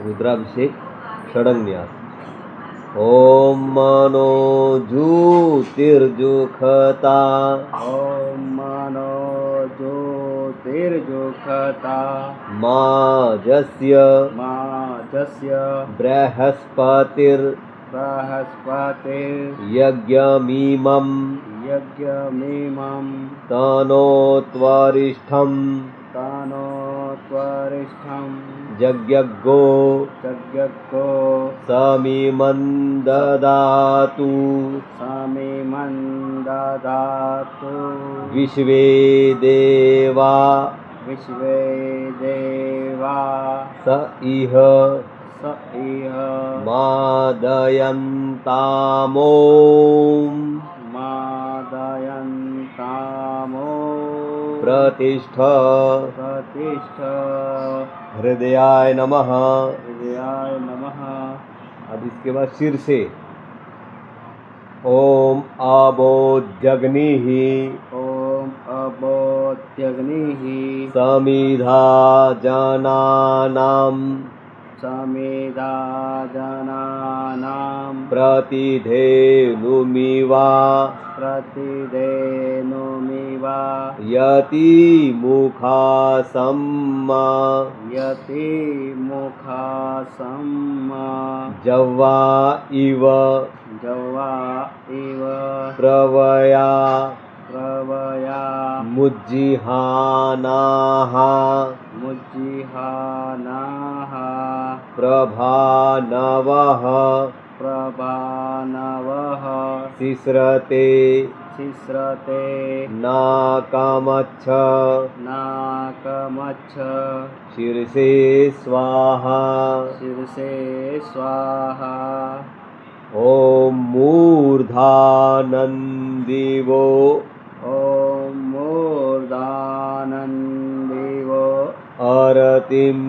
रुद्राभिषेक षडंग्न्यास। ओम मनो ज्योतिर्जुखता ॐ मनो ज्योतिर्जुखता माजस्य माजस्य बृहस्पतिर्यज्ञमिमं यज्ञमिमं तनोत्वरिष्ठं तनो त्वरिष्ठं जज्ञो जज्ञो समिमं ददातु समिमं ददातु विश्वे देवा विश्वे देवा स इह स इह मादयन्तामों मादयन्तामो प्रतिष्ठ प्रतिष्ठ हृदयाय नमः। हृदयाय नमः। अब इसके बाद सिर से ओम अबोध्यग्निः ॐ अबोध्यग्निः समिधा जनानां समेधा जनानां प्रतिधेनुमिवा प्रतिधेनुमिवा यतिमुखासम्मा यतिमुखासम्मा जवा इव जवा इव प्रवया प्रवया मुज्जिहानाः मुज्जिहानाः प्रभानवः प्रभानवः सिस्रते शिस्रते नाकमच्छ नाकमच्छ शीर्षे स्वाहा शीर्षे स्वाहा ओम मूर्धानन्दिवो ॐ मूर्धानन्दिवो अरतिं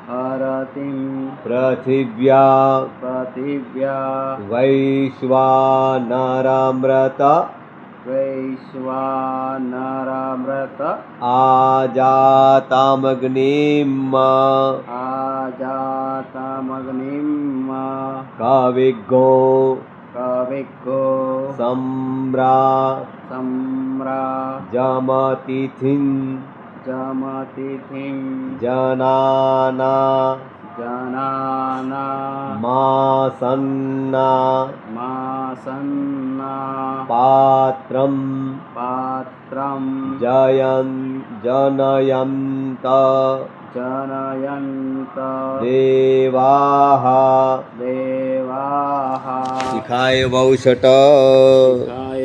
हरतिं पृथिव्या पृथिव्या वैश्वानरामृत वैश्वानरामृत आजातामग्निं आजातमग्निं कविगो कविगो सम्रा सम्रा जमतिथिं जमतिथिं जनाना जनाना मासन्ना मासन्ना पात्रं पात्रं जनयन्त जनयन्त देवाः देवाः शिखाय वौषट शिखाय